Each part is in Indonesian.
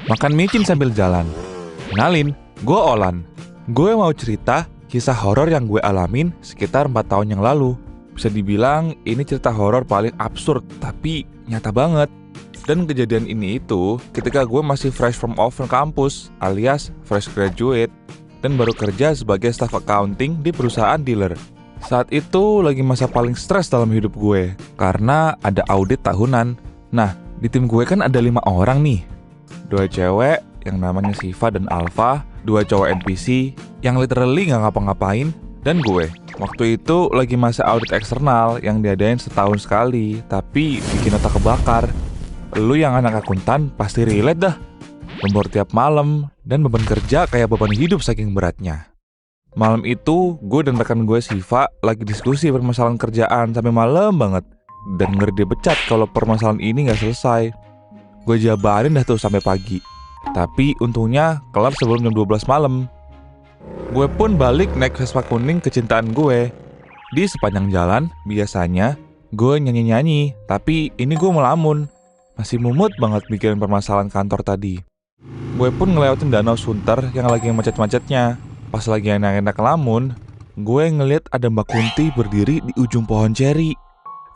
makan micin sambil jalan. Kenalin, gue Olan. Gue mau cerita kisah horor yang gue alamin sekitar 4 tahun yang lalu. Bisa dibilang ini cerita horor paling absurd, tapi nyata banget. Dan kejadian ini itu ketika gue masih fresh from off kampus, alias fresh graduate, dan baru kerja sebagai staff accounting di perusahaan dealer. Saat itu lagi masa paling stres dalam hidup gue, karena ada audit tahunan. Nah, di tim gue kan ada 5 orang nih. 2 cewek yang namanya Siva dan Alfa, 2 cowok NPC yang literally gak ngapa-ngapain, dan gue. Waktu itu lagi masa audit eksternal yang diadain setahun sekali, tapi bikin otak kebakar. Lu yang anak akuntan pasti relate dah. Lembur tiap malam, dan beban kerja kayak beban hidup saking beratnya. Malam itu, gue dan rekan gue Siva lagi diskusi permasalahan kerjaan sampai malam banget. Dan ngeri dia becat kalau permasalahan ini gak selesai. Gue jabarin dah tuh sampai pagi. Tapi untungnya kelar sebelum jam 12 malam. Gue pun balik naik Vespa kuning kecintaan gue. Di sepanjang jalan, biasanya gue nyanyi-nyanyi. Tapi ini gue melamun. Masih mumut banget mikirin permasalahan kantor tadi. Gue pun ngelewatin Danau Sunter yang lagi macet-macetnya. Pas lagi enak-enak lamun, gue ngeliat ada Mbak Kunti berdiri di ujung pohon ceri.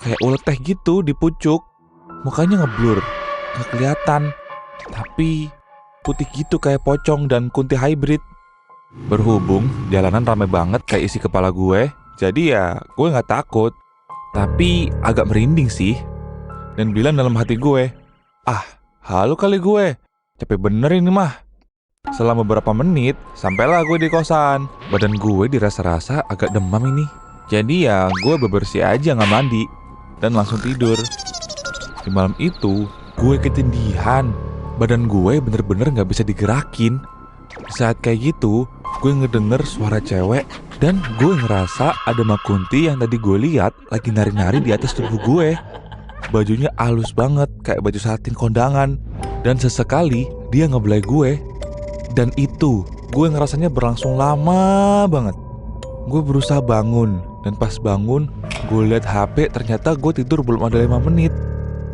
Kayak ulet teh gitu di pucuk. Mukanya ngeblur, gak kelihatan. Tapi putih gitu kayak pocong dan kunti hybrid. Berhubung jalanan rame banget kayak isi kepala gue, jadi ya gue gak takut. Tapi agak merinding sih. Dan bilang dalam hati gue, halu kali gue, capek bener ini mah. Selama beberapa menit, sampailah gue di kosan. Badan gue dirasa-rasa agak demam ini. Jadi ya gue bebersih aja gak mandi, dan langsung tidur. Di malam itu, gue ketindihan. Badan gue bener-bener gak bisa digerakin. Di saat kayak gitu, gue ngedenger suara cewek. Dan gue ngerasa ada Mbak Kunti yang tadi gue lihat lagi nari-nari di atas tubuh gue. Bajunya halus banget, kayak baju satin kondangan. Dan sesekali dia ngebelai gue. Dan itu, gue ngerasanya berlangsung lama banget. Gue berusaha bangun, dan pas bangun, gue liat HP, ternyata gue tidur belum ada 5 menit.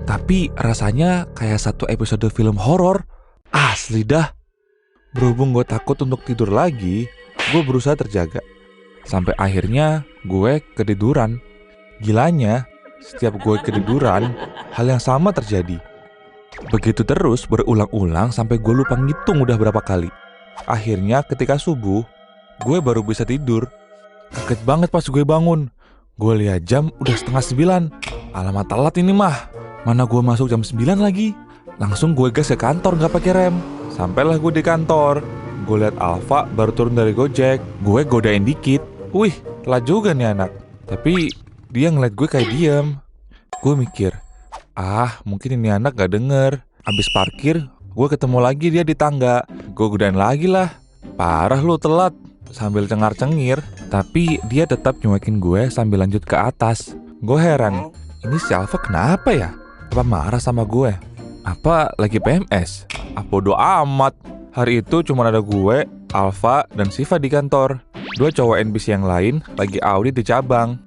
Tapi rasanya kayak satu episode film horor. Asli dah. Berhubung gue takut untuk tidur lagi, gue berusaha terjaga. Sampai akhirnya gue ketiduran. Gilanya, setiap gue ketiduran, hal yang sama terjadi. Begitu terus berulang-ulang sampai gue lupa ngitung udah berapa kali. Akhirnya ketika subuh, gue baru bisa tidur. Kaget banget pas gue bangun. Gue lihat jam udah 8:30. Alamat telat ini mah. Mana gue masuk jam 9 lagi. Langsung gue gas ke kantor gak pakai rem. Sampailah gue di kantor. Gue lihat Alfa baru turun dari Gojek. Gue godain dikit. Wih, telat juga nih anak. Tapi dia ngeliat gue kayak diem. Gue mikir, mungkin ini anak gak denger. Abis parkir, gue ketemu lagi dia di tangga. Gue godain lagi lah. Parah lu telat. Sambil cengar-cengir. Tapi dia tetap nyuekin gue sambil lanjut ke atas. Gue heran, ini si Alfa kenapa ya? Apa marah sama gue? Apa lagi PMS? Bodo amat. Hari itu cuma ada gue, Alfa, dan Siva di kantor. 2 cowok NPC yang lain lagi audit di cabang.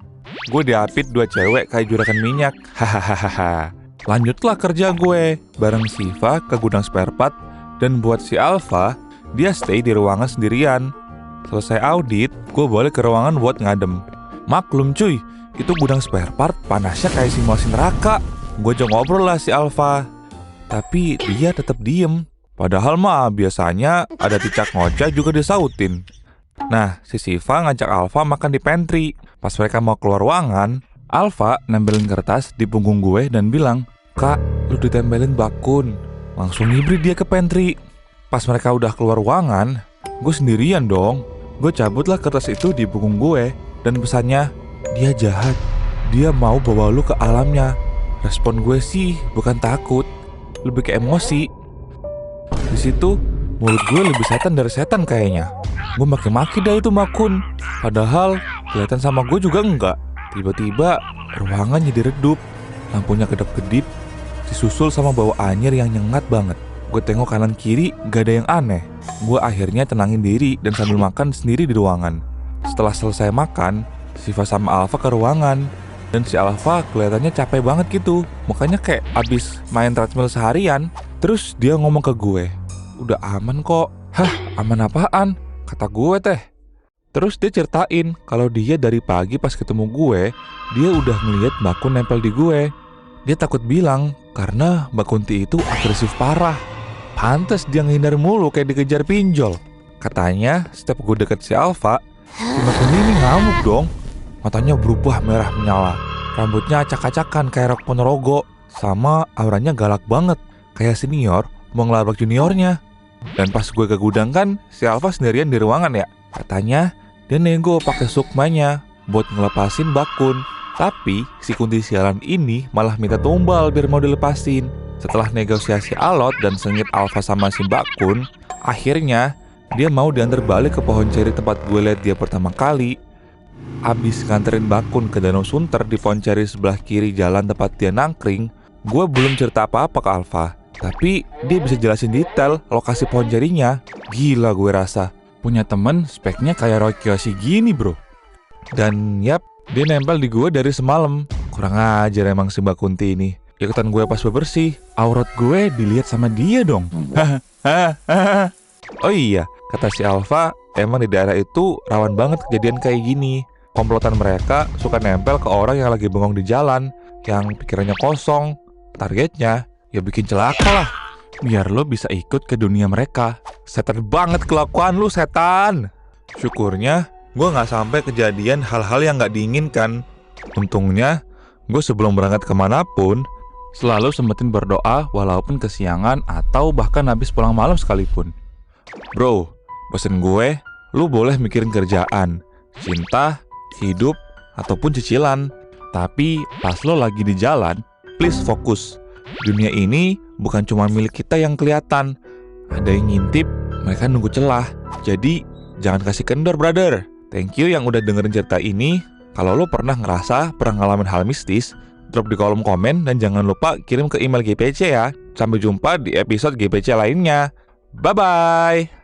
Gue diapit 2 cewek kayak juragan minyak. Hahaha. Lanjutlah kerja gue bareng Siva ke gudang spare part. Dan buat si Alfa, dia stay di ruangan sendirian. Selesai audit, gue balik ke ruangan buat ngadem. Maklum cuy, itu gudang spare part panasnya kayak simulasi neraka. Gue ajak ngobrol lah si Alfa, tapi dia tetap diem. Padahal mah biasanya ada cicak ngoceh juga disautin. Nah, si Siva ngajak Alfa makan di pantry. Pas mereka mau keluar ruangan, Alfa nempelin kertas di punggung gue dan bilang, "Kak, lu ditempelin bakun." Langsung ngibrit dia ke pantry. Pas mereka udah keluar ruangan, gue sendirian dong. Gue cabutlah kertas itu di punggung gue dan pesannya, "Dia jahat. Dia mau bawa lu ke alamnya." Respon gue sih bukan takut, lebih ke emosi. Di situ mulut gue lebih setan dari setan kayaknya. Gue maki-maki dah itu makun. Padahal kelihatan sama gue juga enggak. Tiba-tiba ruangan jadi redup. Lampunya kedap-kedip, disusul sama bau anyir yang nyengat banget. Gue tengok kanan kiri, gak ada yang aneh. Gue akhirnya tenangin diri dan sambil makan sendiri di ruangan. Setelah selesai makan, Siva sama Alfa ke ruangan. Dan si Alfa kelihatannya capek banget gitu. Mukanya kayak abis main treadmill seharian. Terus dia ngomong ke gue, udah aman kok. Hah, aman apaan? Kata gue teh. Terus dia ceritain kalau dia dari pagi pas ketemu gue, dia udah ngeliat Mbak Kun nempel di gue. Dia takut bilang karena Mbak Kunti itu agresif parah. Pantes dia ngehindar mulu kayak dikejar pinjol. Katanya setiap gue deket si Alfa, si Mbak Kunti ini ngamuk dong. Matanya berubah merah menyala, rambutnya acak-acakan kayak rok Ponorogo, sama auranya galak banget, kayak senior mau ngelabrak juniornya. Dan pas gue ke gudang kan, si Alfa sendirian di ruangan ya. Katanya dia nego pakai sukmanya buat ngelepasin Mbak Kun. Tapi si Kunti sialan ini malah minta tumbal biar mau dilepasin. Setelah negosiasi alot dan sengit Alfa sama si Mbak Kun, akhirnya dia mau diantar balik ke pohon ceri tempat gue liat dia pertama kali. Abis nganterin Mbak Kun ke Danau Sunter di pohon ceri sebelah kiri jalan tempat dia nangkring, gue belum cerita apa-apa ke Alfa. Tapi dia bisa jelasin detail lokasi pohon cerinya. Gila gue rasa. Punya temen speknya kayak Roy Kiyoshi gini bro. Dan yap, dia nempel di gue dari semalam. Kurang ajar emang si Mbak Kunti ini. Ikutan gue pas bebersih, aurat gue dilihat sama dia dong. Oh iya, kata si Alfa, emang di daerah itu rawan banget kejadian kayak gini. Komplotan mereka suka nempel ke orang yang lagi bengong di jalan, yang pikirannya kosong. Targetnya ya bikin celaka lah, biar lo bisa ikut ke dunia mereka. Setan banget kelakuan lu, setan. Syukurnya gue gak sampai kejadian hal-hal yang gak diinginkan. Untungnya gue sebelum berangkat kemanapun selalu sempetin berdoa walaupun kesiangan atau bahkan habis pulang malam sekalipun. Bro, pesen gue, lu boleh mikirin kerjaan, cinta, hidup, ataupun cicilan. Tapi pas lo lagi di jalan, please fokus. Dunia ini bukan cuma milik kita yang kelihatan. Ada yang ngintip, mereka nunggu celah. Jadi jangan kasih kendor, brother. Thank you yang udah dengerin cerita ini. Kalau lo pernah ngalamin hal mistis, drop di kolom komen dan jangan lupa kirim ke email GPC ya. Sampai jumpa di episode GPC lainnya. Bye-bye.